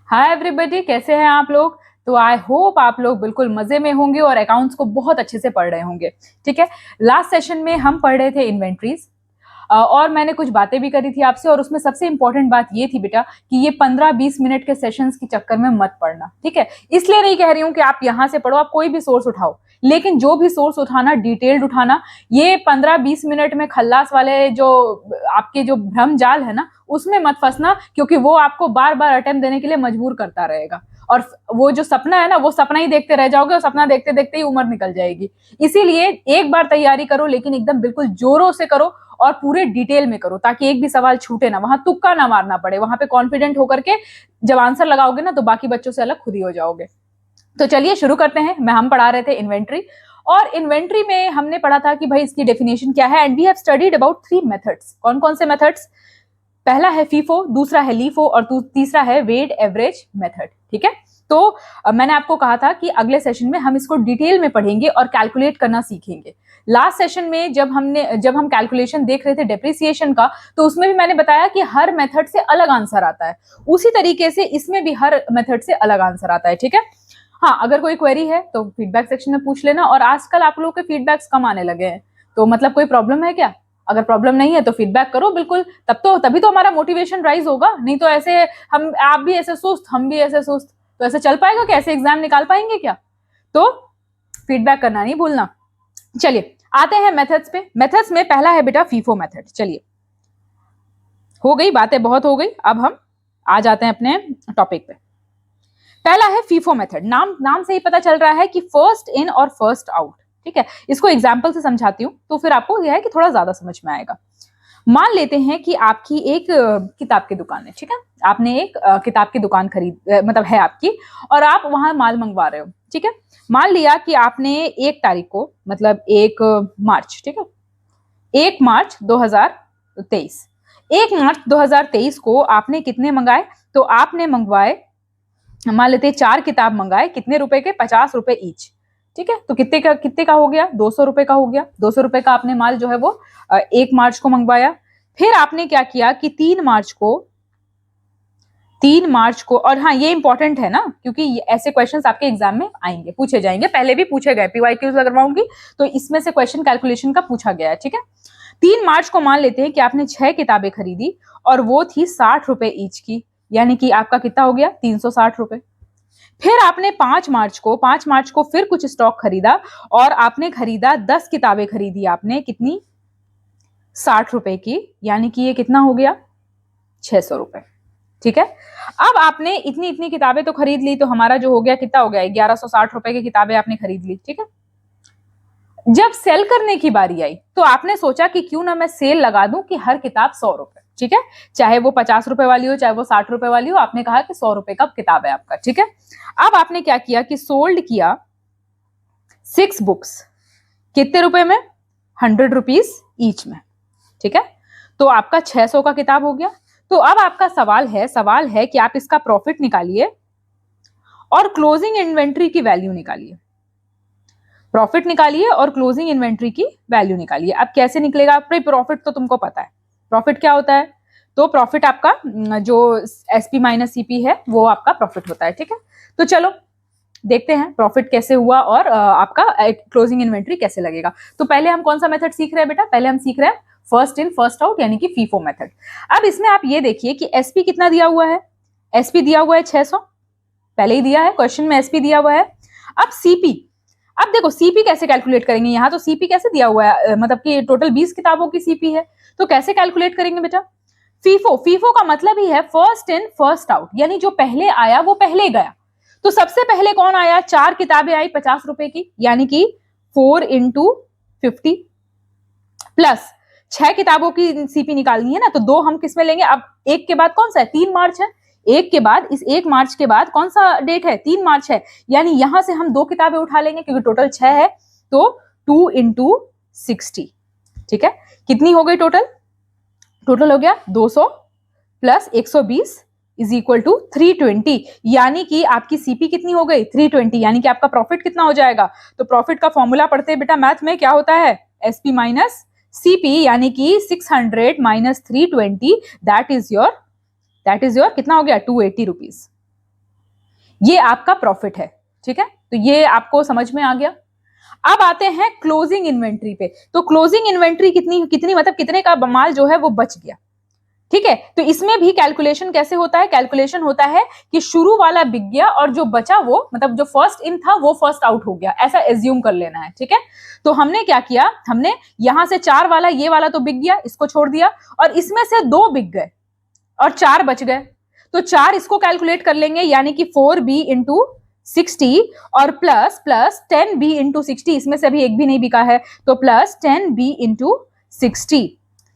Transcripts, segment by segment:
Hi everybody, कैसे हैं आप लोग। तो आई होप आप लोग बिल्कुल मजे में होंगे और अकाउंट्स को बहुत अच्छे से पढ़ रहे होंगे। ठीक है, लास्ट सेशन में हम पढ़ रहे थे इन्वेंट्रीज और मैंने कुछ बातें भी करी थी आपसे, और उसमें सबसे इंपॉर्टेंट बात ये थी बेटा कि ये 15-20 मिनट के सेशंस के चक्कर में मत पढ़ना। ठीक है, इसलिए नहीं कह रही हूँ कि आप यहाँ से पढ़ो, आप कोई भी सोर्स उठाओ, लेकिन जो भी सोर्स उठाना डिटेल्ड उठाना। ये 15-20 मिनट में खल्लास वाले जो आपके जो भ्रम जाल है ना, उसमें मत फंसना, क्योंकि वो आपको बार बार अटेम्प्ट देने के लिए मजबूर करता रहेगा। और वो जो सपना है ना, वो सपना ही देखते रह जाओगे और सपना देखते देखते ही उम्र निकल जाएगी। इसीलिए एक बार तैयारी करो, लेकिन एकदम बिल्कुल जोरों से करो और पूरे डिटेल में करो, ताकि एक भी सवाल छूटे ना, वहां तुक्का ना मारना पड़े। वहां पे कॉन्फिडेंट होकर के जब आंसर लगाओगे ना, तो बाकी बच्चों से अलग खुद ही हो जाओगे। तो चलिए शुरू करते हैं। हम पढ़ा रहे थे इन्वेंट्री, और इन्वेंट्री में हमने पढ़ा था कि भाई इसकी डेफिनेशन क्या है। And we have studied about 3 methods. कौन कौन से मेथड्स? पहला है फीफो, दूसरा है लीफो और तीसरा है वेट एवरेज मेथड। ठीक है, तो मैंने आपको कहा था कि अगले सेशन में हम इसको डिटेल में पढ़ेंगे और कैलकुलेट करना सीखेंगे। लास्ट सेशन में जब हम कैलकुलेशन देख रहे थे डेप्रिसिएशन का, तो उसमें भी मैंने बताया कि हर मेथड से अलग आंसर आता है। उसी तरीके से इसमें भी हर मेथड से अलग आंसर आता है। ठीक है, हाँ, अगर कोई क्वेरी है तो फीडबैक सेक्शन में पूछ लेना। और आजकल आप लोगों के फीडबैक्स कम आने लगे हैं, तो मतलब कोई प्रॉब्लम है क्या? अगर प्रॉब्लम नहीं है तो फीडबैक करो बिल्कुल, तभी तो हमारा मोटिवेशन राइज होगा। नहीं तो ऐसे आप भी ऐसे सुस्त, हम भी ऐसे सुस्त, तो ऐसे चल पाएगा? कैसे एग्जाम निकाल पाएंगे क्या? तो फीडबैक करना नहीं भूलना। चलिए आते हैं मेथड्स पे। मेथड्स में पहला है बेटा फीफो मेथड। चलिए, हो गई बातें, बहुत हो गई, अब हम आ जाते हैं अपने टॉपिक पे। पहला है फीफो मेथड। नाम से ही पता चल रहा है कि फर्स्ट इन और फर्स्ट आउट। ठीक है, इसको एग्जाम्पल से समझाती हूँ तो फिर आपको यह है कि थोड़ा ज्यादा समझ में आएगा। मान लेते हैं कि आपकी एक किताब की दुकान है। ठीक है, आपने एक किताब की दुकान मतलब है आपकी, और आप वहां माल मंगवा रहे हो। ठीक है, मान लिया कि आपने 1 तारीख को, मतलब 1 मार्च, ठीक है, 1 मार्च 2023, 1 मार्च 2023 को आपने कितने मंगाए? तो आपने मंगवाए, मान लेते 4 किताब मंगाए। कितने रुपए के? 50 रुपए ईच। ठीक है, तो कितने का हो गया? 200 रुपए का हो गया। 200 रुपए का आपने माल जो है वो 1 मार्च को मंगवाया। फिर आपने क्या किया कि 3 मार्च को, और हाँ ये इंपॉर्टेंट है ना, क्योंकि ऐसे क्वेश्चंस आपके एग्जाम में आएंगे, पूछे जाएंगे, पहले भी पूछे गए, पीवाईक्यूज करवाऊंगी तो इसमें से क्वेश्चन कैलकुलेशन का पूछा गया है। ठीक है, 3 मार्च को मान लेते हैं कि आपने 6 किताबें खरीदी और वो थी 60 रुपए ईच की, यानी कि आपका कितना हो गया? 360 रुपए। फिर आपने 5 मार्च को फिर कुछ स्टॉक खरीदा और आपने खरीदा 10 किताबें खरीदी आपने, कितनी? 60 रुपए की, यानी कि ये कितना हो गया? 600 रुपए। ठीक है, अब आपने इतनी इतनी किताबें तो खरीद ली, तो हमारा जो हो गया कितना हो गया? 1160 रुपए की किताबें आपने खरीद ली। ठीक है, जब सेल करने की बारी आई तो आपने सोचा कि क्यों ना मैं सेल लगा दूं कि हर किताब 100 रुपए। ठीक है, चाहे वो 50 रुपए वाली हो, चाहे वो 60 रुपए वाली हो, आपने कहा कि 100 रुपए का किताब है आपका। ठीक है, अब आपने क्या किया कि सोल्ड किया 6 बुक्स। कितने रुपए में? 100 रुपीज ईच में। ठीक है, तो आपका 600 का किताब हो गया। तो अब आपका सवाल है कि आप इसका प्रॉफिट निकालिए और क्लोजिंग इन्वेंट्री की वैल्यू निकालिए। प्रॉफिट निकालिए और क्लोजिंग इन्वेंट्री की वैल्यू निकालिए। अब कैसे निकलेगा? प्रॉफिट तो तुमको पता है, प्रॉफिट क्या होता है। तो प्रॉफिट आपका जो एसपी माइनस सीपी है वो आपका प्रॉफिट होता है। ठीक है, तो चलो देखते हैं प्रॉफिट कैसे हुआ और आपका क्लोजिंग इन्वेंट्री कैसे लगेगा। तो पहले हम कौन सा मेथड सीख रहे हैं बेटा? पहले हम सीख रहे हैं फर्स्ट इन फर्स्ट आउट, यानी कि फीफो मेथड। अब इसमें आप ये देखिए कि एसपी कितना दिया हुआ है? एसपी दिया हुआ है 600, पहले ही दिया है क्वेश्चन में, एसपी दिया हुआ है। अब सीपी, अब देखो सीपी कैसे कैलकुलेट करेंगे? यहाँ तो सीपी कैसे दिया हुआ है, मतलब कि टोटल 20 किताबों की सीपी है, तो कैसे कैलकुलेट करेंगे बेटा? फीफो का मतलब ही है फर्स्ट इन फर्स्ट आउट, यानी जो पहले आया वो पहले गया। तो सबसे पहले कौन आया? 4 किताबें आई 50 रुपए की, यानी कि 4 into 50 प्लस 6 किताबों की सीपी निकालनी है ना, तो 2 हम किसमें लेंगे? अब एक के बाद कौन सा है? 3 मार्च है। एक के बाद, इस 1 मार्च के बाद कौन सा डेट है? 3 मार्च है, यानी यहां से हम 2 किताबें उठा लेंगे क्योंकि टोटल 6 है, तो 2 into 60। ठीक है, कितनी हो गई टोटल? टोटल हो गया 200 प्लस 120 इज इक्वल टू 320, यानी कि आपकी सीपी कितनी हो गई? 320, यानी कि आपका प्रॉफिट कितना हो जाएगा? तो प्रॉफिट का फॉर्मूला पढ़ते हैं बेटा मैथ में, क्या होता है? एसपी माइनस सीपी, यानी कि 600 माइनस 320, दैट इज योर कितना हो गया? 280 रुपीज। ये आपका प्रॉफिट है, ठीक है। तो ये आपको समझ में आ गया। अब आते हैं क्लोजिंग इन्वेंट्री पे। तो क्लोजिंग इन्वेंट्री कितनी कितनी मतलब कितने का माल जो है वो बच गया, ठीक है। तो इसमें भी कैलकुलेशन कैसे होता है, कैलकुलेशन होता है कि शुरू वाला बिक गया और जो बचा वो मतलब जो फर्स्ट इन था वो फर्स्ट आउट हो गया, ऐसा एज्यूम कर लेना है, ठीक है। तो हमने क्या किया, हमने यहां से 4 वाला, ये वाला तो बिक गया, इसको छोड़ दिया, और इसमें से 2 बिक गए और 4 बच गए। तो 4 इसको कैलकुलेट कर लेंगे, यानी कि 4b इंटू 60 और प्लस 10b इंटू 60, इसमें से अभी एक भी नहीं बिका है, तो प्लस 10b इंटू 60,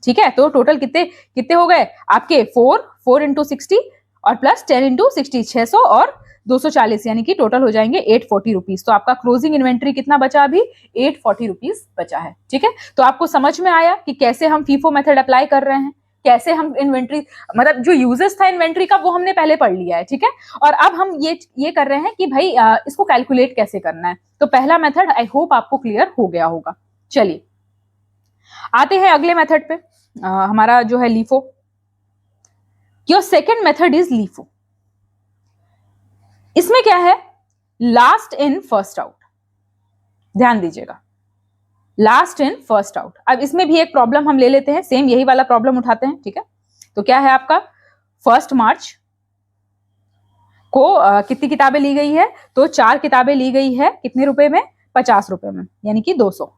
ठीक है। तो टोटल कितने कितने हो गए आपके, 4 इंटू 60 और प्लस 10 इंटू 60, 600 और 240, यानी कि टोटल हो जाएंगे 840 रुपीज। तो आपका क्लोजिंग इन्वेंट्री कितना बचा, अभी 840 रुपीज बचा है, ठीक है। तो आपको समझ में आया कि कैसे हम फीफो मेथड अप्लाई कर रहे हैं, कैसे हम इन्वेंट्री मतलब जो यूजेस था इन्वेंट्री का वो हमने पहले पढ़ लिया है, ठीक है। और अब हम ये कर रहे हैं कि भाई इसको कैलकुलेट कैसे करना है। तो पहला मेथड आई होप आपको क्लियर हो गया होगा। चलिए आते हैं अगले मेथड पे, हमारा जो है LIFO. Your second method is LIFO. इसमें क्या है, लास्ट इन फर्स्ट आउट, ध्यान दीजिएगा, लास्ट इन फर्स्ट आउट। अब इसमें भी एक प्रॉब्लम हम ले लेते हैं, सेम यही वाला प्रॉब्लम उठाते हैं, ठीक है। तो क्या है आपका, 1 मार्च को कितनी किताबें ली गई है, तो 4 किताबें ली गई है, कितने रुपए में, 50 रुपए में, यानी कि 200।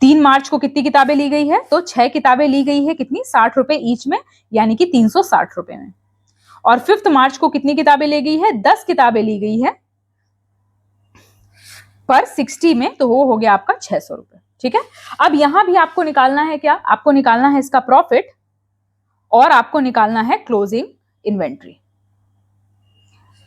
3 मार्च को कितनी किताबें ली गई है, तो 6 किताबें ली गई है, कितनी, 60 रुपए ईच में, यानी कि 360 रुपए में। और 5 मार्च को कितनी किताबें ली गई है, 10 किताबें ली गई है पर 60 में, तो वो हो गया आपका 600 रुपए, ठीक है। अब यहां भी आपको निकालना है क्या, आपको निकालना है इसका प्रॉफिट और आपको निकालना है क्लोजिंग इन्वेंट्री।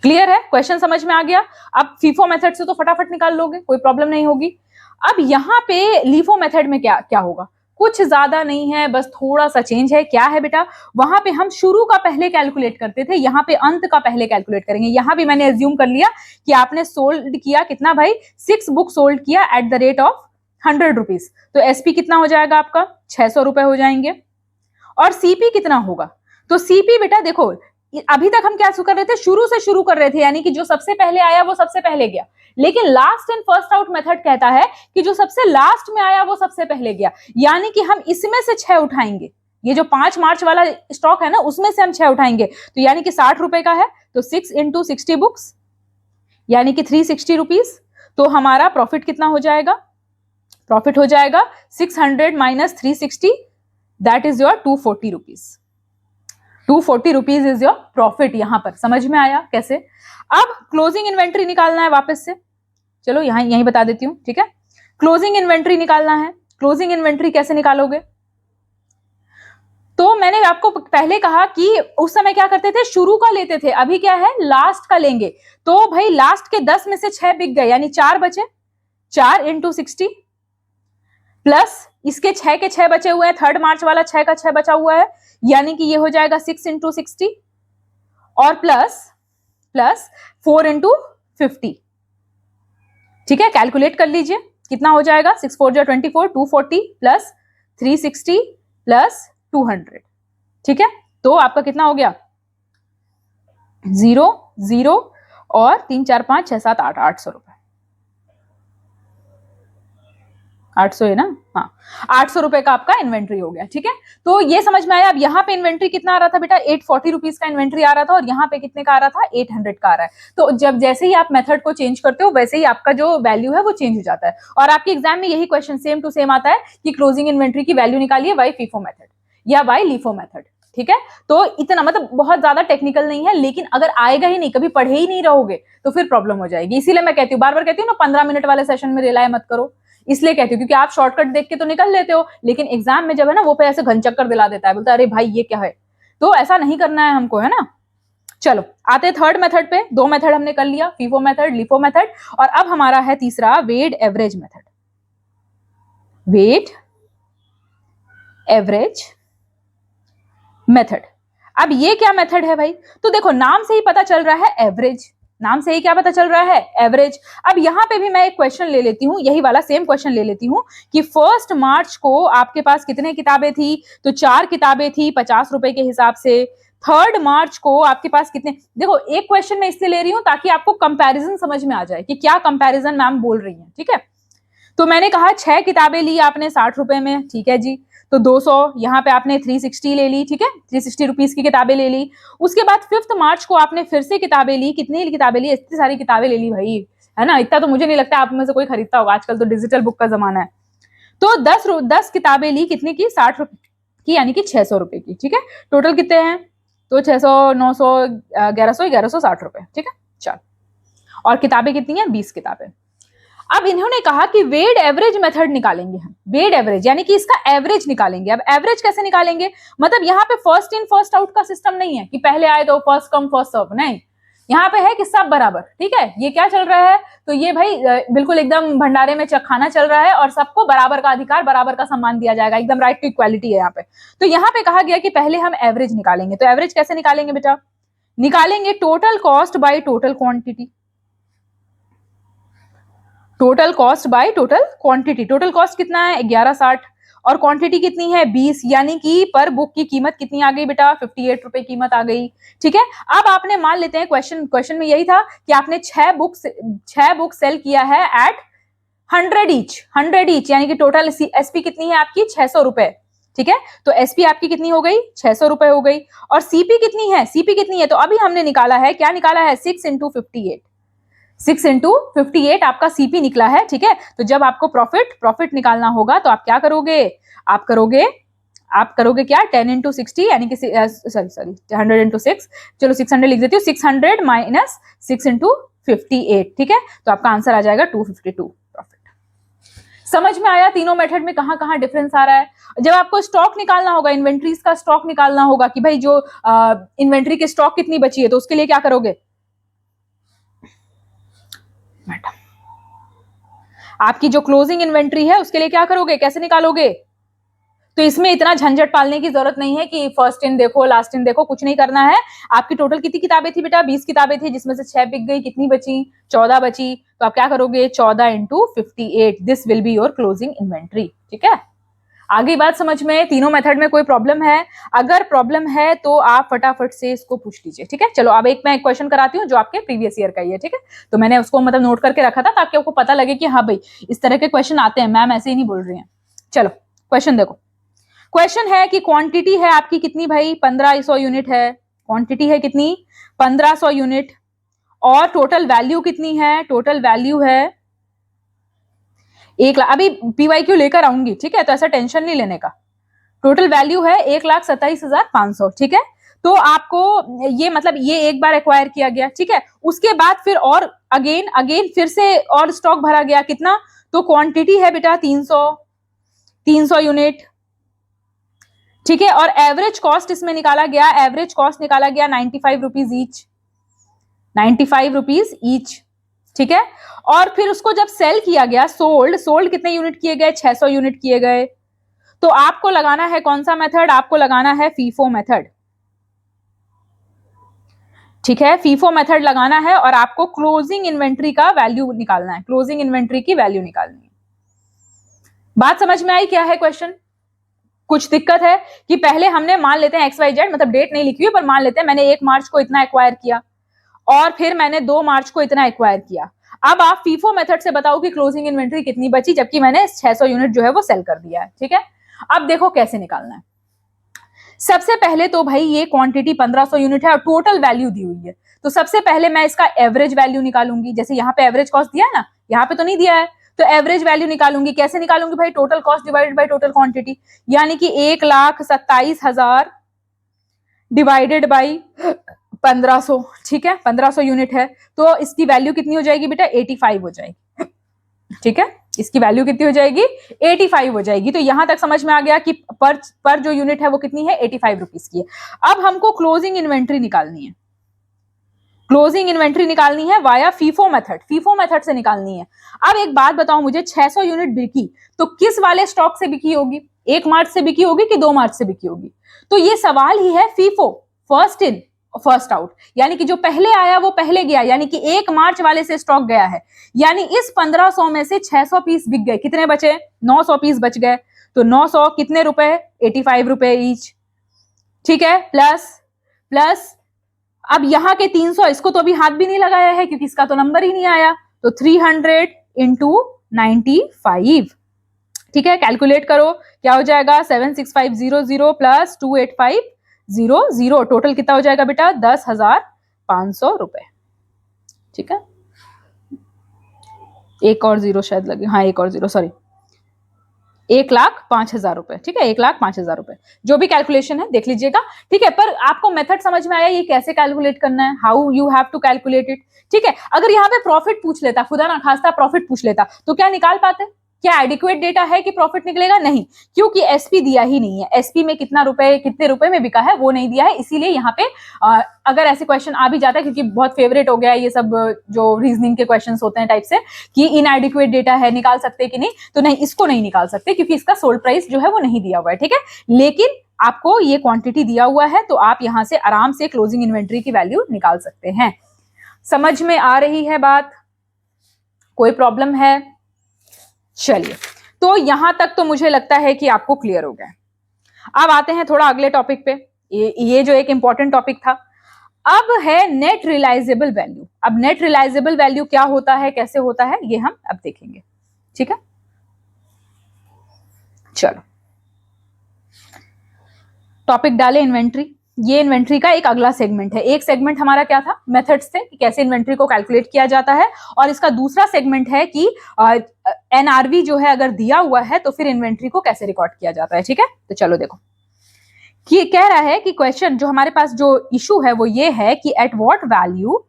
क्लियर है, क्वेश्चन समझ में आ गया। अब फीफो मेथड से तो फटाफट निकाल लोगे, कोई प्रॉब्लम नहीं होगी। अब यहां पे लीफो मेथड में क्या क्या होगा, कुछ ज्यादा नहीं है, बस थोड़ा सा चेंज है। क्या है बेटा, वहां पे हम शुरू का पहले कैलकुलेट करते थे, यहाँ पे अंत का पहले कैलकुलेट करेंगे। यहां भी मैंने एज्यूम कर लिया कि आपने सोल्ड किया कितना भाई, 6 बुक सोल्ड किया at the rate of 100 rupees, तो एसपी कितना हो जाएगा आपका, 600 रुपए हो जाएंगे। और सीपी कितना होगा, तो सीपी बेटा देखो, अभी तक हम क्या कर रहे थे, शुरू से शुरू कर रहे थे, यानी कि जो सबसे पहले आया वो सबसे पहले गया। लेकिन last in first out method कहता है कि जो सबसे लास्ट में आया वो सबसे पहले गया, यानी कि हम इसमें से 6 उठाएंगे। ये जो 5 मार्च वाला स्टॉक है ना, उसमें से हम 6 उठाएंगे, तो यानी कि 60 रुपए का है, तो 6 इंटू 60 बुक्स, यानी कि 360 रुपीज। तो हमारा प्रॉफिट कितना हो जाएगा, प्रॉफिट हो जाएगा 600 minus 360, that is your 240 rupees. 240 rupees is your profit. यहां पर समझ में आया कैसे। अब क्लोजिंग इन्वेंट्री निकालना है वापस से, चलो यहां यहीं बता देती हूं, ठीक है। क्लोजिंग इन्वेंट्री निकालना है। क्लोजिंग इन्वेंट्री कैसे निकालोगे, तो मैंने आपको पहले कहा कि उस समय क्या करते थे, शुरू का लेते थे, अभी क्या है, लास्ट का लेंगे। तो भाई लास्ट के 10 में से 6 बिक गए, यानी 4 बचे, 4 इंटू 60 प्लस इसके 6 के 6 बचे हुए हैं, 3 मार्च वाला 6 का 6 बचा हुआ है, यानी कि ये हो जाएगा 6 इंटू 60 और प्लस 4 इंटू 50, ठीक है। कैलकुलेट कर लीजिए कितना हो जाएगा, 6 4 जो 24, 240 प्लस 360 प्लस 200, ठीक है। तो आपका कितना हो गया, 0 0 और 3 4 5 6 7 8, 800 रुपए, 800 है ना, हाँ 800 रुपए का आपका इन्वेंट्री हो गया, ठीक है। तो ये समझ में आया। अब यहाँ पे इन्वेंट्री कितना आ रहा था बेटा, 840 रुपीज का इन्वेंट्री आ रहा था, और यहाँ पे कितने का आ रहा था, 800 का आ रहा है। तो जब जैसे ही आप मेथड को चेंज करते हो वैसे ही आपका जो वैल्यू है वो चेंज हो जाता है। और आपके एग्जाम में यही क्वेश्चन सेम टू सेम आता है कि क्लोजिंग इन्वेंट्री की वैल्यू निकालिए बाय फीफो मेथड या बाय लीफो मेथड, ठीक है। तो इतना मतलब बहुत ज्यादा टेक्निकल नहीं है, लेकिन अगर आएगा ही नहीं, कभी पढ़े ही नहीं रहोगे तो फिर प्रॉब्लम हो जाएगी। इसीलिए मैं कहती हूँ, बार बार कहती हूँ ना, 15 मिनट वाले सेशन में रिलाय मत करो। इसलिए कहती हूँ क्योंकि आप शॉर्टकट देख के तो निकल लेते हो, लेकिन एग्जाम में जब है ना, वो पे ऐसे घनचक्कर दिला देता है, बोलता है अरे भाई ये क्या है। तो ऐसा नहीं करना है हमको, है ना। चलो आते हैं थर्ड मेथड पे। 2 मेथड हमने कर लिया, फीफो मेथड, लिफो मेथड, और अब हमारा है तीसरा weight average method. Weight average method. अब ये क्या मेथड है भाई, तो देखो नाम से ही पता चल रहा है एवरेज, नाम से ही क्या पता चल रहा है, एवरेज। अब यहां पे भी मैं एक क्वेश्चन ले लेती हूं, यही वाला सेम क्वेश्चन ले लेती हूं कि 1 मार्च को आपके पास कितने किताबें थी, तो 4 किताबें थी 50 रुपए के हिसाब से। 3 मार्च को आपके पास कितने, देखो एक क्वेश्चन मैं इसलिए ले रही हूं ताकि आपको कंपैरिजन समझ में आ जाए कि क्या कंपैरिजन मैम बोल रही है, ठीक है। तो मैंने कहा 6 किताबें ली आपने 60 रुपए में, ठीक है जी, तो 200, यहाँ पे आपने 360 ले ली, ठीक है, 360 रुपीज की किताबें ले ली। उसके बाद 5 मार्च को आपने फिर से किताबें ली, कितनी किताबें ली, इतनी सारी किताबें ले ली भाई, है ना, इतना तो मुझे नहीं लगता आप में से कोई खरीदता होगा, आजकल तो डिजिटल बुक का जमाना है। तो 10 किताबें ली, कितने की, 60 रुपए की, यानी कि 600 रुपए की, ठीक है। टोटल कितने हैं, तो 600, 900, 1100, 1160 रुपए, ठीक है। चल, और किताबें कितनी है, 20 किताबें। अब इन्होंने कहा कि वेड एवरेज मेथड निकालेंगे हम, वेड एवरेज यानी कि इसका एवरेज निकालेंगे। अब एवरेज कैसे निकालेंगे, मतलब यहाँ पे फर्स्ट इन फर्स्ट आउट का सिस्टम नहीं है कि पहले आए तो फर्स्ट कम फर्स्ट सर्व, नहीं, यहाँ पे है कि सब बराबर, ठीक है। ये क्या चल रहा है, तो ये भाई बिल्कुल एकदम भंडारे में खाना चल रहा है और सबको बराबर का अधिकार, बराबर का सम्मान दिया जाएगा, एकदम राइट टू इक्वालिटी है यहाँ पे। तो यहाँ पे कहा गया कि पहले हम एवरेज निकालेंगे। तो एवरेज कैसे निकालेंगे बेटा, निकालेंगे total cost by total quantity, total cost by total quantity. Total cost कितना है, 1160, और क्वांटिटी कितनी है, 20, यानी कि पर बुक की कीमत कितनी आ गई बेटा, 58 रुपए कीमत आ गई, ठीक है। अब आपने मान लेते हैं क्वेश्चन में यही था कि आपने 6 बुक सेल किया है एट 100 ईच, यानी कि टोटल एसपी कितनी है आपकी, 600 रुपए, ठीक है। तो एसपी आपकी कितनी हो गई, 600 रुपए हो गई। और सीपी कितनी है, सीपी कितनी है, तो अभी हमने निकाला है, क्या निकाला है, 6 इंटू 58, 6 इंटू 58 आपका सीपी निकला है, ठीक है। तो जब आपको प्रॉफिट निकालना होगा तो आप क्या करोगे, आप करोगे क्या, 10 इंटू 60, यानी कि सॉरी 100 इंटू 6, चलो 600 लिख देती हूँ, 600 माइनस 6 इंटू 58, ठीक है। तो आपका आंसर आ जाएगा 252 प्रॉफिट। समझ में आया तीनों मेथड में कहां कहां डिफरेंस आ रहा है। जब आपको स्टॉक निकालना होगा, इन्वेंट्रीज का स्टॉक निकालना होगा कि भाई जो इन्वेंट्री के स्टॉक कितनी बची है, तो उसके लिए क्या करोगे, मैडम आपकी जो क्लोजिंग इन्वेंट्री है उसके लिए क्या करोगे, कैसे निकालोगे। तो इसमें इतना झंझट पालने की जरूरत नहीं है कि फर्स्ट इन देखो लास्ट इन देखो, कुछ नहीं करना है। आपकी टोटल कितनी किताबें थी बेटा, 20 किताबें थी, जिसमें से 6 बिक गई, कितनी बची, 14 बची। तो आप क्या करोगे, 14 into 58, this will be your closing inventory, ठीक है। आगे बात समझ में, तीनों मेथड में कोई प्रॉब्लम है, अगर प्रॉब्लम है तो आप फटाफट से इसको पूछ लीजिए, ठीक है। चलो अब मैं एक क्वेश्चन कराती हूँ जो आपके प्रीवियस ईयर का ही है, ठीक है। तो मैंने उसको मतलब नोट करके रखा था ताकि आपको पता लगे कि हाँ भाई इस तरह के क्वेश्चन आते हैं, मैम ऐसे ही नहीं बोल रही हैं। चलो क्वेश्चन देखो, क्वेश्चन है कि क्वांटिटी है आपकी कितनी भाई, 1500 यूनिट है, क्वांटिटी है कितनी, 1500 यूनिट, और टोटल वैल्यू कितनी है, टोटल वैल्यू है 1 लाख। अभी पीवाईक्यू लेकर आऊंगी, ठीक है, तो ऐसा टेंशन नहीं लेने का। टोटल वैल्यू है 1,27,500, ठीक है। तो आपको ये मतलब ये एक बार एक्वायर किया गया, ठीक है। उसके बाद फिर और अगेन फिर से और स्टॉक भरा गया, कितना, तो क्वांटिटी है बेटा 300 यूनिट, ठीक है। और एवरेज कॉस्ट इसमें निकाला गया, एवरेज कॉस्ट निकाला गया 95 रुपीज ईच, 95 रुपीज ईच, ठीक है। और फिर उसको जब सेल किया गया, सोल्ड कितने यूनिट किए गए, 600 यूनिट किए गए। तो आपको लगाना है कौन सा मेथड, आपको लगाना है फीफो मेथड, ठीक है। फीफो मेथड लगाना है और आपको क्लोजिंग इन्वेंट्री का वैल्यू निकालना है, क्लोजिंग इन्वेंट्री की वैल्यू निकालनी है। बात समझ में आई, क्या है क्वेश्चन, कुछ दिक्कत है कि पहले हमने मान लेते हैं XYZ, मतलब डेट नहीं लिखी हुई पर मान लेते हैं मैंने 1 मार्च को इतना एक्वायर किया और फिर मैंने 2 मार्च को इतना एक्वायर किया। अब आप फीफो मेथड से बताओ कि क्लोजिंग इन्वेंट्री कितनी बची, जबकि मैंने 600 यूनिट जो है वो सेल कर दिया है, ठीक है। अब देखो कैसे निकालना है। सबसे पहले तो भाई ये क्वांटिटी 1500 यूनिट है और टोटल वैल्यू दी हुई है, तो सबसे पहले मैं इसका एवरेज वैल्यू निकालूंगी। जैसे यहाँ पे एवरेज कॉस्ट दिया है ना, यहाँ पे तो नहीं दिया है, तो एवरेज वैल्यू निकालूंगी। कैसे निकालूंगी भाई, total cost divided by total quantity, यानी कि 1,27,000 डिवाइडेड बाई 1500, ठीक है। 1500 यूनिट है तो इसकी वैल्यू कितनी हो जाएगी बेटा, 85 हो जाएगी, ठीक है। इसकी वैल्यू कितनी हो जाएगी, 85 हो जाएगी। तो यहां तक समझ में आ गया कि पर जो यूनिट है वो कितनी है, 85 रुपीज की है। अब हमको क्लोजिंग इन्वेंट्री निकालनी है, क्लोजिंग इन्वेंट्री निकालनी है वाया फीफो मेथड से निकालनी है। अब एक बात बताओ मुझे, 600 यूनिट बिकी तो किस वाले स्टॉक से बिकी होगी, 1 मार्च से बिकी होगी कि 2 मार्च से बिकी होगी। तो ये सवाल ही है FIFO, first in first out, यानी कि जो पहले आया वो पहले गया, यानी कि 1 मार्च वाले से स्टॉक गया है, यानी इस 1500 में से 600 पीस बिक गए, कितने बचे, 900 पीस बच गए। तो 900 कितने रुपए, 85 रुपए ईच, ठीक है। प्लस अब यहाँ के 300, इसको तो अभी हाथ भी नहीं लगाया है क्योंकि इसका तो नंबर ही नहीं आया, तो 300 इंटू 95, ठीक है। कैलकुलेट करो क्या हो जाएगा, 76500 प्लस 28500, टोटल कितना हो जाएगा बेटा, 10,500 रुपए, ठीक है। एक और जीरो शायद लगे, हाँ एक और जीरो, सॉरी, 1,05,000 रुपए, ठीक है, 1,05,000 रुपए, जो भी कैलकुलेशन है देख लीजिएगा, ठीक है। पर आपको मेथड समझ में आया ये कैसे कैलकुलेट करना है, how you have to calculate it, ठीक है। अगर यहाँ पे प्रॉफिट पूछ लेता, खुदा ना खास्ता प्रॉफिट पूछ लेता, तो क्या निकाल पाते, क्या एडिक्वेट डेटा है कि प्रॉफिट निकलेगा, नहीं, क्योंकि एसपी दिया ही नहीं है, एसपी में कितना रुपए कितने रुपए में बिका है वो नहीं दिया है, इसीलिए यहाँ पे अगर ऐसे क्वेश्चन आ भी जाता है, क्योंकि बहुत फेवरेट हो गया है ये सब जो रीजनिंग के क्वेश्चंस होते हैं टाइप से कि इनएडिक्वेट डेटा है, निकाल सकते कि नहीं, तो नहीं, इसको नहीं निकाल सकते क्योंकि इसका सोल्ड प्राइस जो है वो नहीं दिया हुआ है, ठीक है। लेकिन आपको ये क्वांटिटी दिया हुआ है तो आप यहां से आराम से क्लोजिंग इन्वेंट्री की वैल्यू निकाल सकते हैं। समझ में आ रही है बात, कोई प्रॉब्लम है? चलिए, तो यहां तक तो मुझे लगता है कि आपको क्लियर हो गया। अब आते हैं थोड़ा अगले टॉपिक पे, ये जो एक इंपॉर्टेंट टॉपिक था, अब है नेट रियलाइजेबल वैल्यू। अब नेट रियलाइजेबल वैल्यू क्या होता है, कैसे होता है, ये हम अब देखेंगे, ठीक है। चलो, टॉपिक डाले इन्वेंट्री, ये इन्वेंट्री का एक अगला सेगमेंट है। एक सेगमेंट हमारा क्या था, मेथड्स थे कि कैसे इन्वेंट्री को कैलकुलेट किया जाता है, और इसका दूसरा सेगमेंट है कि एनआरवी जो है अगर दिया हुआ है तो फिर इन्वेंट्री को कैसे रिकॉर्ड किया जाता है, ठीक है। तो चलो देखो, कि कह रहा है कि क्वेश्चन जो हमारे पास जो इशू है वो ये है कि at what value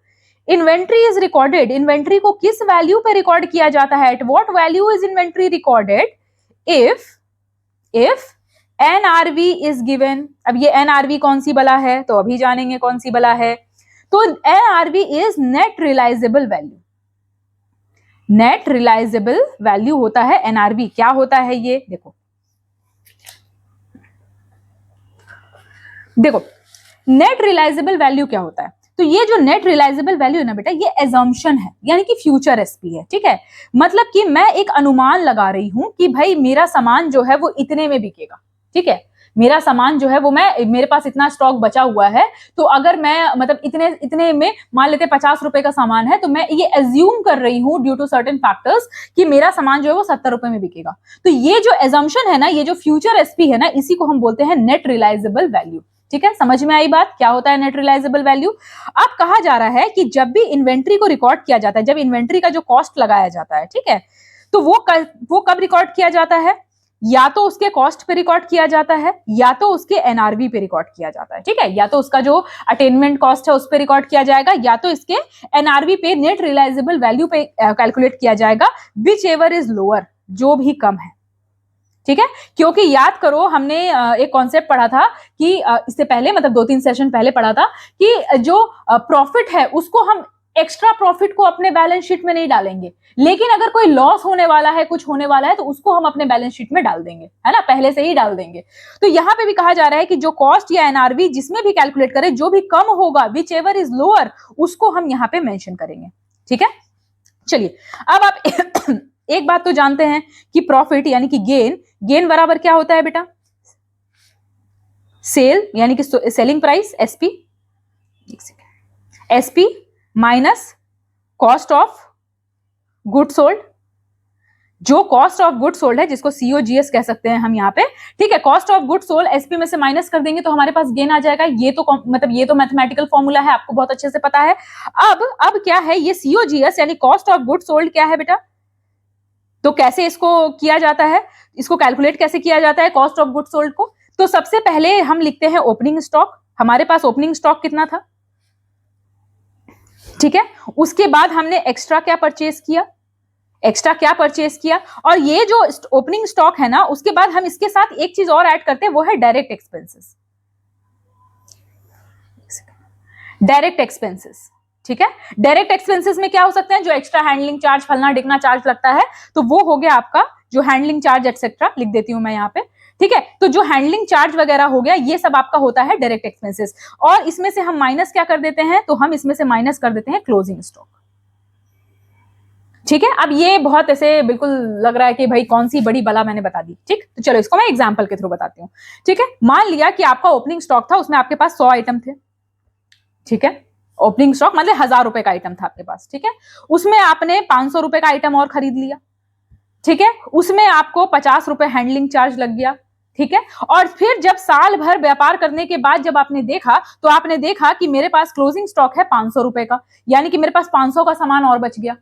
inventory is recorded, inventory को किस वैल्यू पे रिकॉर्ड किया जाता है, at what value is inventory recorded if NRV is given. अब ये एनआरवी कौन सी बला है, तो अभी जानेंगे कौन सी बला है। तो NRV is net realisable value, net realisable value होता है एनआरवी। क्या होता है ये देखो, देखो नेट रियलाइजेबल वैल्यू क्या होता है, तो ये जो नेट रियलाइजेबल वैल्यू है ना बेटा, ये एजम्पशन है, यानी कि फ्यूचर एसपी है, ठीक है। मतलब कि मैं एक अनुमान लगा रही हूं कि भाई मेरा सामान जो है वो इतने में बिकेगा, ठीक है, मेरा सामान जो है वो मेरे पास इतना स्टॉक बचा हुआ है, तो अगर मैं मतलब इतने में मान लेते 50 रुपए का सामान है, तो मैं ये एज्यूम कर रही हूं ड्यू टू सर्टेन फैक्टर्स कि मेरा सामान जो है वो 70 रुपए में बिकेगा। तो ये जो एजम्पशन है ना, ये जो फ्यूचर एसपी है ना, इसी को हम बोलते हैं नेट रियलाइजेबल वैल्यू, ठीक है। समझ में आई बात, क्या होता है नेट रियलाइजेबल वैल्यू। अब कहा जा रहा है कि जब भी इन्वेंट्री को रिकॉर्ड किया जाता है, जब इन्वेंट्री का जो कॉस्ट लगाया जाता है, ठीक है, तो वो कब रिकॉर्ड किया जाता है, या तो उसके कॉस्ट पे रिकॉर्ड किया जाता है, या तो उसके एनआरवी पे रिकॉर्ड किया जाता है, ठीक है, या तो उसका जो अटेनमेंट कॉस्ट है उस पे रिकॉर्ड किया जाएगा, या तो इसके एनआरवी पे नेट रियलाइजेबल वैल्यू पे कैलकुलेट किया जाएगा, विच एवर इज लोअर, जो भी कम है, ठीक है। क्योंकि याद करो हमने एक कॉन्सेप्ट पढ़ा था कि इससे पहले मतलब 2-3 सेशन पहले पढ़ा था कि जो प्रॉफिट है उसको हम एक्स्ट्रा प्रॉफिट को अपने बैलेंस शीट में नहीं डालेंगे, लेकिन अगर कोई लॉस होने वाला है, कुछ होने वाला है, तो उसको हम अपने बैलेंस शीट में डाल देंगे, है ना, पहले से ही डाल देंगे। तो यहाँ पे भी कहा जा रहा है कि जो कॉस्ट या एनआरवी जिसमें भी कैलकुलेट करें, जो भी कम होगा, विच एवर इज लोअर, उसको हम यहाँ पे मेंशन करेंगे, ठीक है। चलिए, अब आप एक बात तो जानते हैं कि प्रॉफिट यानी कि गेन बराबर क्या होता है बेटा, सेल यानी कि selling price, SP minus cost of good sold. जो कॉस्ट ऑफ गुड सोल्ड है, जिसको सीओजीएस कह सकते हैं हम यहाँ पे, ठीक है, cost of good sold SP में से माइनस कर देंगे तो हमारे पास गेन आ जाएगा। ये तो मतलब ये तो मैथमेटिकल फॉर्मूला है, आपको बहुत अच्छे से पता है। अब क्या है ये सीओजीएस यानी कॉस्ट ऑफ गुड सोल्ड क्या है बेटा, तो कैसे इसको किया जाता है, इसको कैलकुलेट कैसे किया जाता है कॉस्ट ऑफ गुड सोल्ड को। तो सबसे पहले हम लिखते हैं ओपनिंग स्टॉक, हमारे पास ओपनिंग स्टॉक कितना था, ठीक है। उसके बाद हमने एक्स्ट्रा क्या परचेज किया, और ये जो ओपनिंग स्टॉक है ना, उसके बाद हम इसके साथ एक चीज और ऐड करते हैं, वो है डायरेक्ट एक्सपेंसेस, ठीक है। डायरेक्ट एक्सपेंसेस में क्या हो सकते हैं, जो एक्स्ट्रा हैंडलिंग चार्ज, फलना डिगना चार्ज लगता है, तो वो हो गया आपका जो हैंडलिंग चार्ज एक्सेट्रा, लिख देती हूं मैं यहाँ पे, ठीक है। तो जो हैंडलिंग चार्ज वगैरह हो गया, ये सब आपका होता है डायरेक्ट एक्सपेंसेस, और इसमें से हम माइनस क्या कर देते हैं, तो हम इसमें से माइनस कर देते हैं क्लोजिंग स्टॉक, ठीक है। अब ये बहुत ऐसे बिल्कुल लग रहा है कि भाई कौन सी बड़ी बला मैंने बता दी, ठीक, तो चलो इसको मैं एग्जांपल के थ्रू बताती हूँ, ठीक है। मान लिया कि आपका ओपनिंग स्टॉक था, उसमें आपके पास 100 आइटम थे, ठीक है, ओपनिंग स्टॉक मतलब 1000 रुपए का आइटम था आपके पास, ठीक है, उसमें आपने 500 रुपए का आइटम और खरीद लिया, ठीक है, उसमें आपको 50 रुपए हैंडलिंग चार्ज लग गया, ठीक है, और फिर जब साल भर व्यापार करने के बाद जब आपने देखा तो आपने देखा कि मेरे पास क्लोजिंग स्टॉक है 500 रुपए का, यानी कि मेरे पास 500 का सामान और बच गया।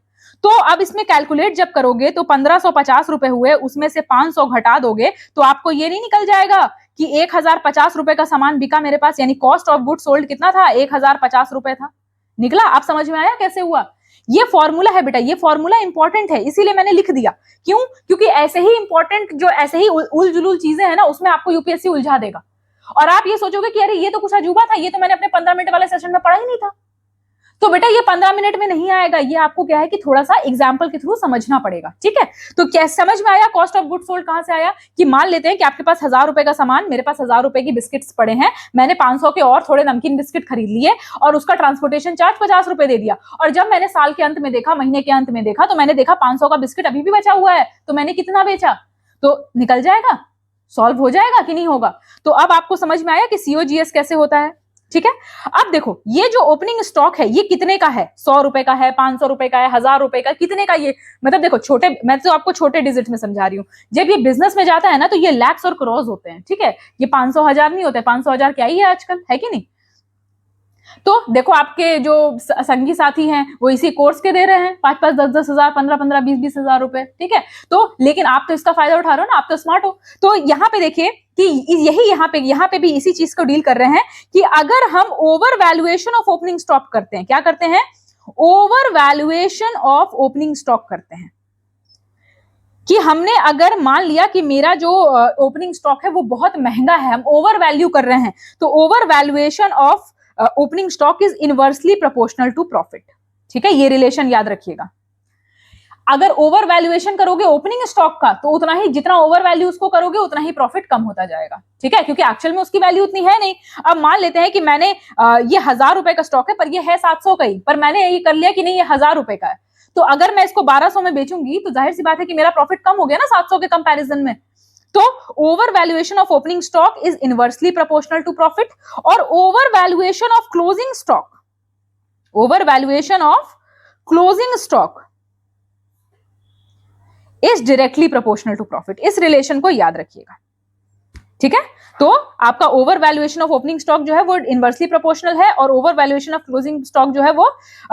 तो अब इसमें कैलकुलेट जब करोगे तो 1550 रुपए हुए, उसमें से 500 घटा दोगे तो आपको ये नहीं निकल जाएगा कि 1050 रुपए का सामान बिका मेरे पास, यानी कॉस्ट ऑफ गुड सोल्ड कितना था, 1050 रुपए था। निकला? आप समझ में आया कैसे हुआ? ये फॉर्मूला है बेटा, ये फॉर्मूला इंपॉर्टेंट है, इसीलिए मैंने लिख दिया। क्यों? क्योंकि ऐसे ही इंपॉर्टेंट जो ऐसे ही उल जुलूल चीजें हैं ना, उसमें आपको यूपीएससी उलझा देगा और आप ये सोचोगे कि अरे ये तो कुछ अजूबा था, ये तो मैंने अपने 15 मिनट वाले सेशन में पढ़ा ही नहीं था। तो बेटा ये 15 मिनट में नहीं आएगा, ये आपको क्या है कि थोड़ा सा एग्जाम्पल के थ्रू समझना पड़ेगा, ठीक है। तो क्या समझ में आया कॉस्ट ऑफ गुड सोल्ड कहां से आया? कि मान लेते हैं कि आपके पास 1000 रुपए का सामान, मेरे पास 1000 रुपए की बिस्किट्स पड़े हैं, मैंने 500 के और थोड़े नमकीन बिस्किट खरीद लिए और उसका ट्रांसपोर्टेशन चार्ज 50 रुपए दे दिया, और जब मैंने साल के अंत में देखा, महीने के अंत में देखा, तो मैंने देखा 500 का बिस्किट अभी भी बचा हुआ है, तो मैंने कितना बेचा? तो निकल जाएगा, सॉल्व हो जाएगा कि नहीं होगा? तो अब आपको समझ में आया कि सीओजीएस कैसे होता है, ठीक है। अब देखो ये जो ओपनिंग स्टॉक है ये कितने का है? 100 रुपए का है, 500 रुपए का है, 1000 रुपए का, कितने का? ये मतलब देखो छोटे, मैं तो आपको छोटे डिजिट में समझा रही हूँ। जब ये बिजनेस में जाता है ना तो ये लैक्स और क्रोर्स होते हैं, ठीक है। ये 500 हजार नहीं होते, 500 हजार क्या ही है आजकल, है कि नहीं? तो देखो आपके जो संगी साथी हैं वो इसी कोर्स के दे रहे हैं 5-5, 10-10 हजार, 15-15, 20-20 हजार रुपए, ठीक है। तो लेकिन आप तो इसका फायदा उठा रहे हो ना, आप तो स्मार्ट हो। तो यहाँ पे देखिए कि यही यहाँ पे भी इसी चीज को डील कर रहे हैं कि अगर हम over valuation of opening stock करते हैं, क्या करते हैं? Over valuation of opening stock करते हैं। कि हमने अगर मान लिया कि मेरा जो ओपनिंग स्टॉक है वो बहुत महंगा है, हम ओवर वैल्यू कर रहे हैं, तो over valuation of opening stock is inversely proportional to profit, ठीक है। ये रिलेशन याद रखिएगा। अगर ओवर वैल्यूएशन करोगे ओपनिंग स्टॉक का तो उतना ही, जितना ओवर वैल्यू उसको करोगे उतना ही प्रॉफिट कम होता जाएगा, ठीक है, क्योंकि एक्चुअल में उसकी वैल्यू उतनी है नहीं। अब मान लेते हैं कि मैंने ये 1000 रुपए का स्टॉक है पर ये है 700 का ही, पर मैंने ये कर लिया कि नहीं ये 1000 रुपए का है, तो अगर मैं इसको 1200 में बेचूंगी तो जाहिर सी बात है कि मेरा प्रॉफिट कम हो गया ना 700 के कंपैरिजन में। तो over valuation of opening stock is inversely proportional to profit, और over valuation of closing stock, over valuation of closing stock is directly proportional to profit. इस रिलेशन को याद रखिएगा, ठीक है। तो आपका over valuation of opening stock जो है वो इनवर्सली प्रोपोर्शनल है, और over valuation of closing stock जो है वो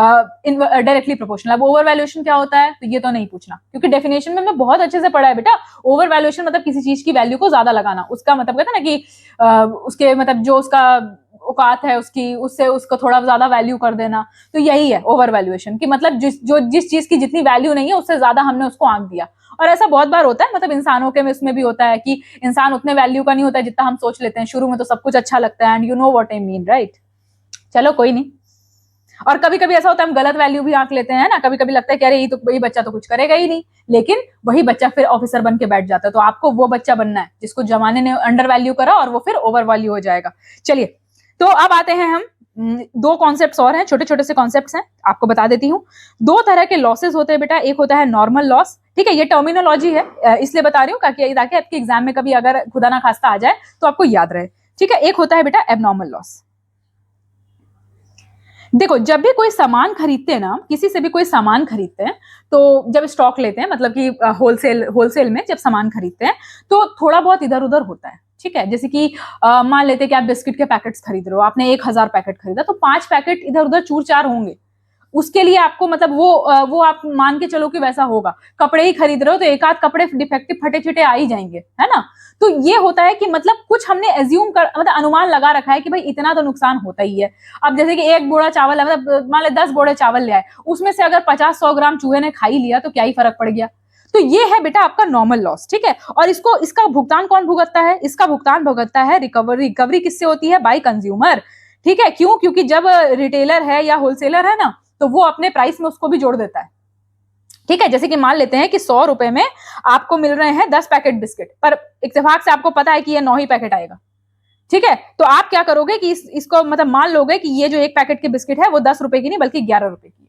डायरेक्टली प्रोपोर्शनल। अब ओवर वैल्यूएशन क्या होता है तो ये तो नहीं पूछना, क्योंकि डेफिनेशन में हमने बहुत अच्छे से पढ़ा है बेटा। ओवर वैल्यूएशन मतलब किसी चीज की वैल्यू को ज्यादा लगाना, उसका मतलब कहते हैं ना कि उसके मतलब जो उसका औकात है उसकी, उससे उसको थोड़ा ज्यादा वैल्यू कर देना, तो यही है ओवर वैल्यूएशन की मतलब जिस चीज की जितनी वैल्यू नहीं है उससे ज्यादा हमने उसको आंक दिया। और ऐसा बहुत बार होता है, मतलब इंसानों के में उसमें भी होता है कि इंसान उतने वैल्यू का नहीं होता है जितना हम सोच लेते हैं। शुरू में तो सब कुछ अच्छा लगता है, and you know what I mean, right. चलो कोई नहीं। और कभी कभी ऐसा होता है हम गलत वैल्यू भी आंक लेते हैं ना, कभी कभी लगता है कि अरे ये बच्चा तो कुछ करेगा ही नहीं, लेकिन वही बच्चा फिर ऑफिसर बन के बैठ जाता है। तो आपको वो बच्चा बनना है जिसको जमाने ने अंडर वैल्यू करा और वो फिर ओवर वैल्यू हो जाएगा। चलिए, तो अब आते हैं हम, दो कॉन्सेप्ट्स और हैं, छोटे छोटे से कॉन्सेप्ट्स हैं, आपको बता देती हूँ। दो तरह के लॉसेस होते हैं बेटा, एक होता है नॉर्मल लॉस, ठीक है, ये टर्मिनोलॉजी है इसलिए बता रही हूँ ताकि आपके एग्जाम में कभी अगर खुदा ना खास्ता आ जाए तो आपको याद रहे, ठीक है। एक होता है बेटा एबनॉर्मल लॉस। देखो जब भी कोई सामान खरीदते हैं ना, किसी से भी कोई सामान खरीदते हैं, तो जब स्टॉक लेते हैं, मतलब कि होलसेल में जब सामान खरीदते हैं तो थोड़ा बहुत इधर उधर होता है, ठीक है। जैसे कि मान लेते हैं कि आप बिस्किट के पैकेट्स खरीद रहे हो, आपने 1000 पैकेट खरीदा, तो 5 पैकेट इधर उधर चूर चार होंगे, उसके लिए आपको मतलब वो आप मान के चलो कि वैसा होगा। कपड़े ही खरीद रहे हो तो एक आध कपड़े डिफेक्टिव फटे छिटे आ ही जाएंगे, है ना। तो ये होता है कि मतलब कुछ हमने एज्यूम कर, मतलब अनुमान लगा रखा है कि भाई इतना तो नुकसान होता ही है। अब जैसे कि एक बोरा चावल, मतलब मान ले 10 बोरे चावल ले आए, उसमें से अगर 50-100 ग्राम चूहे ने खा ही लिया तो क्या ही फर्क पड़ गया। तो ये है बेटा आपका नॉर्मल लॉस, ठीक है। और इसका भुगतान कौन भुगतता है? इसका भुगतान भुगतता है रिकवरी किससे होती है? बाय कंज्यूमर, ठीक है। क्यों? क्योंकि जब रिटेलर है या होलसेलर है ना, तो वो अपने प्राइस में उसको भी जोड़ देता है, ठीक है। जैसे कि मान लेते हैं कि 100 रुपए में आपको मिल रहे हैं 10 पैकेट बिस्किट, पर इत्तेफाक से आपको पता है कि ये 9 ही पैकेट आएगा, ठीक है। तो आप क्या करोगे कि इसको मतलब मान लोगे कि ये जो एक पैकेट के बिस्किट है वो 10 रुपए की नहीं बल्कि 11 रुपए की है,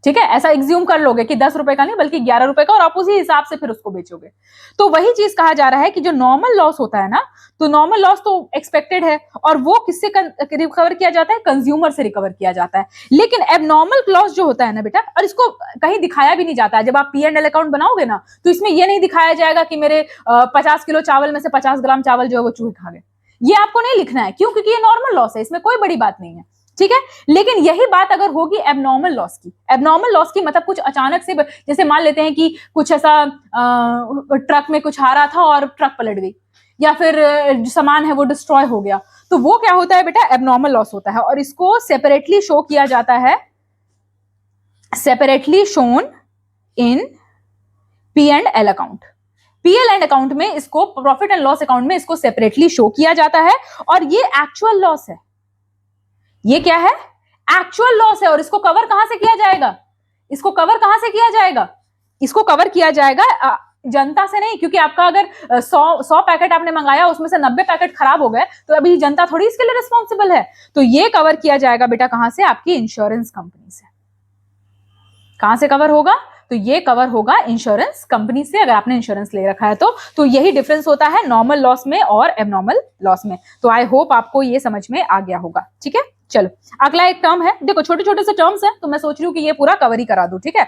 ठीक है, ऐसा एग्ज्यूम कर लोगे कि 10 रुपए का नहीं बल्कि 11 रुपए का, और आप उसी हिसाब से फिर उसको बेचोगे। तो वही चीज कहा जा रहा है कि जो नॉर्मल लॉस होता है ना, तो नॉर्मल लॉस तो एक्सपेक्टेड है, और वो किससे रिकवर किया जाता है? कंज्यूमर से रिकवर किया जाता है। लेकिन एबनॉर्मल लॉस जो होता है ना बेटा, और इसको कहीं दिखाया भी नहीं जाता है। जब आप P&L अकाउंट बनाओगे ना, तो इसमें ये नहीं दिखाया जाएगा कि मेरे 50 किलो चावल में से 50 ग्राम चावल जो है वो चूहे खा गए। ये आपको नहीं लिखना है, क्यों? क्योंकि ये नॉर्मल लॉस है, इसमें कोई बड़ी बात नहीं है, ठीक है। लेकिन यही बात अगर होगी एबनॉर्मल लॉस की, एबनॉर्मल लॉस की मतलब कुछ अचानक से, जैसे मान लेते हैं कि कुछ ऐसा ट्रक में कुछ आ रहा था और ट्रक पलट गई, या फिर जो सामान है वो डिस्ट्रॉय हो गया, तो वो क्या होता है बेटा? एबनॉर्मल लॉस होता है, और इसको सेपरेटली शो किया जाता है, separately shown in P&L account. P&L account में इसको, प्रॉफिट एंड लॉस अकाउंट में इसको सेपरेटली शो किया जाता है, और ये एक्चुअल लॉस है। ये क्या है? एक्चुअल लॉस है। और इसको कवर कहां से किया जाएगा? इसको कवर कहां से किया जाएगा? इसको कवर किया जाएगा जनता से नहीं, क्योंकि आपका अगर 100 पैकेट आपने मंगाया, उसमें से 90 पैकेट खराब हो गए, तो अभी जनता थोड़ी इसके लिए रिस्पॉन्सिबल है। तो ये कवर किया जाएगा बेटा कहां से? आपकी इंश्योरेंस कंपनी से। कहां से कवर होगा? तो ये कवर होगा इंश्योरेंस कंपनी से, अगर आपने इंश्योरेंस ले रखा है तो यही डिफरेंस होता है नॉर्मल लॉस में और एबनॉर्मल लॉस में। तो आई होप आपको ये समझ में आ गया होगा, ठीक है। चलो अगला एक टर्म है, देखो छोटे छोटे से टर्म्स हैं, तो मैं सोच रही हूँ कि ये पूरा कवर ही करा दूं, ठीक है।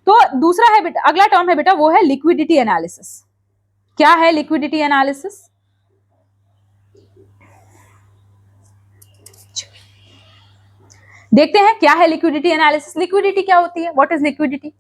तो दूसरा है बेटा, अगला टर्म है बेटा, वो है लिक्विडिटी एनालिसिस। क्या है लिक्विडिटी एनालिसिस? देखते हैं क्या है लिक्विडिटी एनालिसिस। लिक्विडिटी क्या होती है? What is liquidity?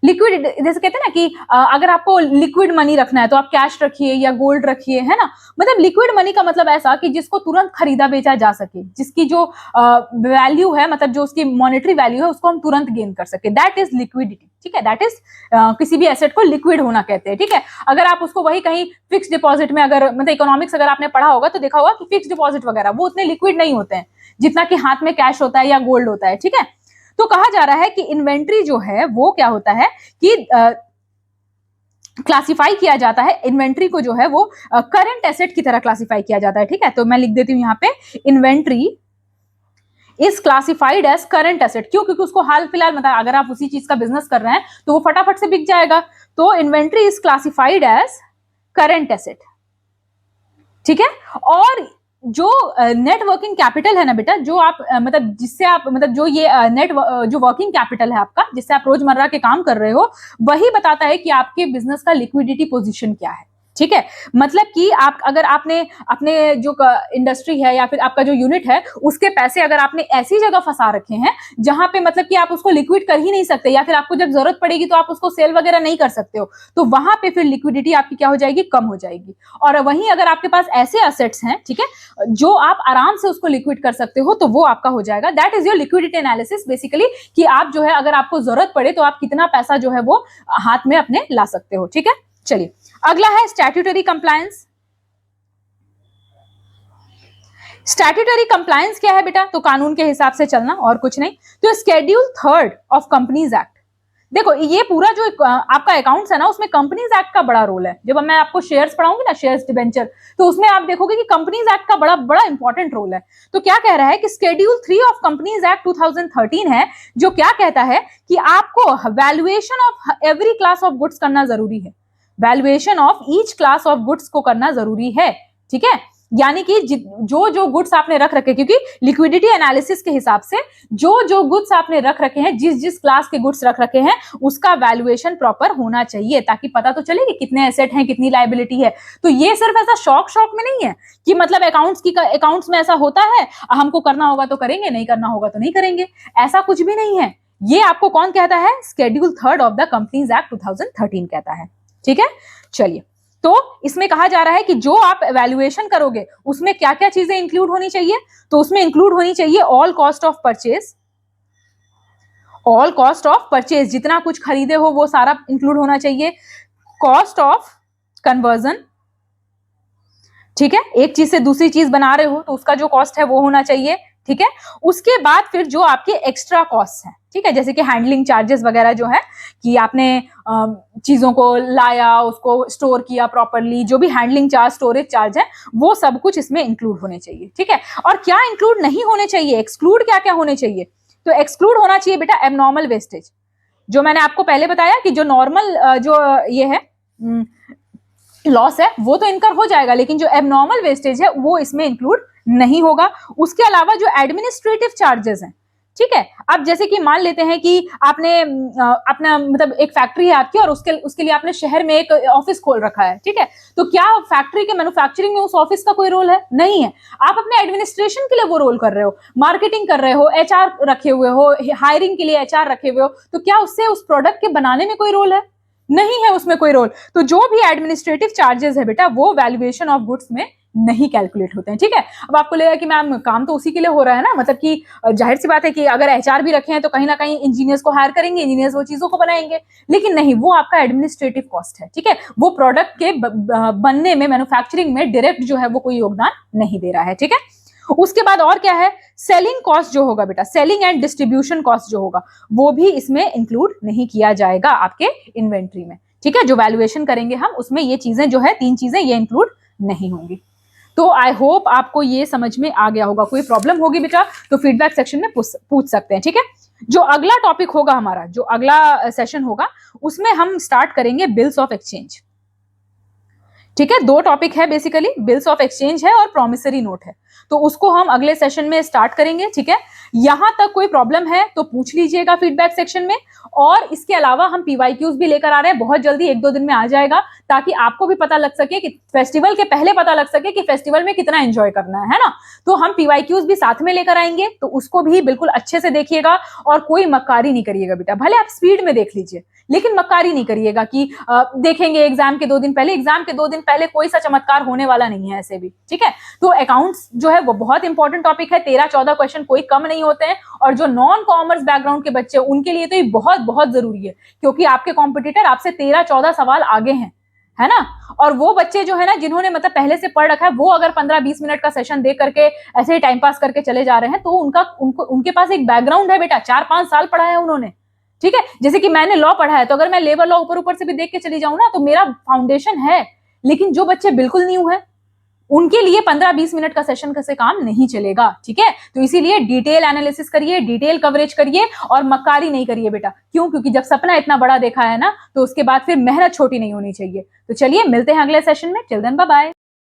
लिक्विड, जैसे कहते हैं ना कि अगर आपको लिक्विड मनी रखना है तो आप कैश रखिए या गोल्ड रखिए, है ना। मतलब लिक्विड मनी का मतलब ऐसा कि जिसको तुरंत खरीदा बेचा जा सके, जिसकी जो वैल्यू है, मतलब जो उसकी मॉनेटरी वैल्यू है, उसको हम तुरंत गेन कर सके, दैट इज लिक्विडिटी, ठीक है। दैट इज किसी भी एसेट को लिक्विड होना कहते हैं, ठीक है। अगर आप उसको वही कहीं फिक्स डिपॉजिट में, अगर मतलब इकोनॉमिक्स अगर आपने पढ़ा होगा तो देखा होगा कि फिक्स डिपॉजिट वगैरह वो उतने लिक्विड नहीं होते हैं जितना कि हाथ में कैश होता है या गोल्ड होता है, ठीक है। तो कहा जा रहा है कि इन्वेंट्री जो है वो क्या होता है कि क्लासिफाई किया जाता है, इन्वेंट्री को जो है वो करंट एसेट की तरह क्लासिफाई किया जाता है, ठीक है। तो मैं लिख देती हूं यहां पे, inventory is classified as current asset. क्यों? क्योंकि उसको हाल फिलहाल, मतलब अगर आप उसी चीज का बिजनेस कर रहे हैं तो वो फटाफट से बिक जाएगा। तो inventory is classified as current asset, ठीक है। और जो नेट वर्किंग कैपिटल है ना बेटा, जो आप मतलब जिससे आप, मतलब जो ये जो वर्किंग कैपिटल है आपका, जिससे आप रोजमर्रा के काम कर रहे हो, वही बताता है कि आपके बिजनेस का लिक्विडिटी पोजीशन क्या है, ठीक है। मतलब कि आप, अगर आपने अपने जो इंडस्ट्री है या फिर आपका जो यूनिट है, उसके पैसे अगर आपने ऐसी जगह फंसा रखे हैं जहां पे मतलब कि आप उसको लिक्विड कर ही नहीं सकते, या फिर आपको जब जरूरत पड़ेगी तो आप उसको सेल वगैरह नहीं कर सकते हो, तो वहां पे फिर लिक्विडिटी आपकी क्या हो जाएगी? कम हो जाएगी। और वहीं अगर आपके पास ऐसे असेट्स हैं, ठीक है, जो आप आराम से उसको लिक्विड कर सकते हो, तो वो आपका हो जाएगा, that is your liquidity analysis basically, कि आप जो है अगर आपको जरूरत पड़े तो आप कितना पैसा जो है वो हाथ में अपने ला सकते हो, ठीक है। चलिए अगला है स्टैट्यूटरी कंप्लायंस। स्टैट्यूटरी कंप्लायंस क्या है बेटा? तो कानून के हिसाब से चलना, और कुछ नहीं। तो शेड्यूल 3 ऑफ कंपनीज एक्ट, देखो ये पूरा जो आपका अकाउंट्स है ना, उसमें कंपनीज एक्ट का बड़ा रोल है। जब मैं आपको शेयर्स पढ़ाऊंगी ना, शेयर्स डिबेंचर, तो उसमें आप देखोगे कि कंपनीज एक्ट का बड़ा बड़ा इंपॉर्टेंट रोल है। तो क्या कह रहा है कि शेड्यूल 3 ऑफ कंपनीज एक्ट 2013 है, जो क्या कहता है कि आपको valuation of every class of goods करना जरूरी है। Valuation of each class of goods को करना जरूरी है, ठीक है। यानी कि जो जो गुड्स आपने रख रखे, क्योंकि लिक्विडिटी एनालिसिस के हिसाब से जो जो गुड्स आपने रख रखे हैं, जिस जिस क्लास के गुड्स रख रखे हैं, उसका वैल्यूएशन प्रॉपर होना चाहिए, ताकि पता तो चले कि कितने एसेट हैं, कितनी लायबिलिटी है। तो ये सिर्फ ऐसा शौक में नहीं है कि मतलब अकाउंट्स में ऐसा होता है, हमको करना होगा तो करेंगे, नहीं करना होगा तो नहीं करेंगे, ऐसा कुछ भी नहीं है। ये आपको कौन कहता है? Schedule 3 of the companies act 2013 कहता है, ठीक है। चलिए, तो इसमें कहा जा रहा है कि जो आप वैल्यूएशन करोगे उसमें क्या क्या चीजें इंक्लूड होनी चाहिए? तो उसमें इंक्लूड होनी चाहिए all cost of purchase, all cost of purchase, जितना कुछ खरीदे हो वो सारा इंक्लूड होना चाहिए। कॉस्ट ऑफ कन्वर्जन, ठीक है, एक चीज से दूसरी चीज बना रहे हो तो उसका जो कॉस्ट है वो होना चाहिए, ठीक है। उसके बाद फिर जो आपके एक्स्ट्रा कॉस्ट हैं, ठीक है, जैसे कि हैंडलिंग चार्जेस वगैरह जो है, कि आपने चीजों को लाया, उसको स्टोर किया प्रॉपरली, जो भी हैंडलिंग चार्ज, स्टोरेज चार्ज है, वो सब कुछ इसमें इंक्लूड होने चाहिए, ठीक है। और क्या इंक्लूड नहीं होने चाहिए, एक्सक्लूड क्या क्या होने चाहिए? तो एक्सक्लूड होना चाहिए बेटा एबनॉर्मल वेस्टेज। जो मैंने आपको पहले बताया कि जो नॉर्मल जो ये है लॉस है वो तो इनकर हो जाएगा, लेकिन जो एबनॉर्मल वेस्टेज है वो इसमें इंक्लूड नहीं होगा। उसके अलावा जो एडमिनिस्ट्रेटिव चार्जेस हैं, ठीक है, अब जैसे कि मान लेते हैं कि आपने अपना मतलब एक फैक्ट्री है आपकी और उसके लिए आपने शहर में एक ऑफिस खोल रखा है, ठीक है, तो क्या फैक्ट्री के मैन्युफैक्चरिंग में उस ऑफिस का कोई रोल है? नहीं है। आप अपने एडमिनिस्ट्रेशन के लिए वो रोल कर रहे हो, मार्केटिंग कर रहे हो, एचआर रखे हुए हो, हायरिंग के लिए एचआर रखे हुए हो, तो क्या उससे उस प्रोडक्ट के बनाने में कोई रोल है? नहीं है उसमें कोई रोल। तो जो भी एडमिनिस्ट्रेटिव चार्जेस है बेटा वो वैल्यूएशन ऑफ गुड्स में नहीं कैलकुलेट होते हैं, ठीक है। अब आपको लगेगा कि मैम काम तो उसी के लिए हो रहा है ना, मतलब कि जाहिर सी बात है कि अगर एचआर भी रखे हैं तो कहीं ना कहीं इंजीनियर्स को हायर करेंगे, इंजीनियर्स वो चीजों को बनाएंगे, लेकिन नहीं, वो आपका एडमिनिस्ट्रेटिव कॉस्ट है, ठीक है, वो प्रोडक्ट के बनने में, मैन्युफैक्चरिंग में डायरेक्ट जो है वो कोई योगदान नहीं दे रहा है, ठीक है। उसके बाद और क्या है, सेलिंग कॉस्ट जो होगा बेटा, सेलिंग एंड डिस्ट्रीब्यूशन कॉस्ट जो होगा वो भी इसमें इंक्लूड नहीं किया जाएगा आपके इन्वेंट्री में, ठीक है। जो वैल्यूएशन करेंगे हम उसमें ये चीजें जो है, 3 चीजें ये इंक्लूड नहीं होंगी। तो आई होप आपको ये समझ में आ गया होगा। कोई प्रॉब्लम होगी बेटा तो फीडबैक सेक्शन में पूछ सकते हैं, ठीक है। जो अगला टॉपिक होगा हमारा, जो अगला सेशन होगा उसमें हम स्टार्ट करेंगे बिल्स ऑफ एक्सचेंज, ठीक है। 2 टॉपिक है बेसिकली, बिल्स ऑफ एक्सचेंज है और प्रॉमिसरी नोट है, तो उसको हम अगले सेशन में स्टार्ट करेंगे, ठीक है। यहां तक कोई प्रॉब्लम है तो पूछ लीजिएगा फीडबैक सेक्शन में। और इसके अलावा हम पीवाईक्यूज भी लेकर आ रहे हैं, बहुत जल्दी 1-2 दिन में आ जाएगा, ताकि आपको भी पता लग सके कि फेस्टिवल के पहले पता लग सके कि फेस्टिवल में कितना एंजॉय करना है ना। तो हम पीवाईक्यूज भी साथ में लेकर आएंगे, तो उसको भी बिल्कुल अच्छे से देखिएगा और कोई मक्कारी नहीं करिएगा बेटा। भले आप स्पीड में देख लीजिए लेकिन मक्कारी नहीं करिएगा कि देखेंगे एग्जाम के 2 दिन पहले। एग्जाम के 2 दिन पहले कोई सा चमत्कार होने वाला नहीं है ऐसे भी, ठीक है। तो अकाउंट्स जो है वो बहुत इंपॉर्टेंट टॉपिक है, 13-14 क्वेश्चन कोई कम नहीं होते हैं, और जो नॉन कॉमर्स बैकग्राउंड के बच्चे उनके लिए तो ये बहुत बहुत जरूरी है, क्योंकि आपके कॉम्पिटिटर आपसे 13-14 सवाल आगे हैं, है ना। और वो बच्चे जो है ना जिन्होंने मतलब पहले से पढ़ रखा है, वो अगर 15-20 मिनट का सेशन दे करके ऐसे ही टाइम पास करके चले जा रहे हैं, तो उनके पास एक बैकग्राउंड है बेटा, 4-5 साल पढ़ा है उन्होंने, ठीक है। जैसे कि मैंने लॉ पढ़ा है, तो अगर मैं लेबर लॉ ऊपर ऊपर से भी देख के चली जाऊं ना तो मेरा फाउंडेशन है। लेकिन जो बच्चे बिल्कुल न्यू है उनके लिए 15-20 मिनट का सेशन से काम नहीं चलेगा, ठीक है। तो इसीलिए डिटेल एनालिसिस करिए, डिटेल कवरेज करिए और मक्कारी नहीं करिए बेटा। क्यों? क्योंकि जब सपना इतना बड़ा देखा है ना तो उसके बाद फिर मेहनत छोटी नहीं होनी चाहिए। तो चलिए मिलते हैं अगले सेशन में, टिल देन बाय बाय।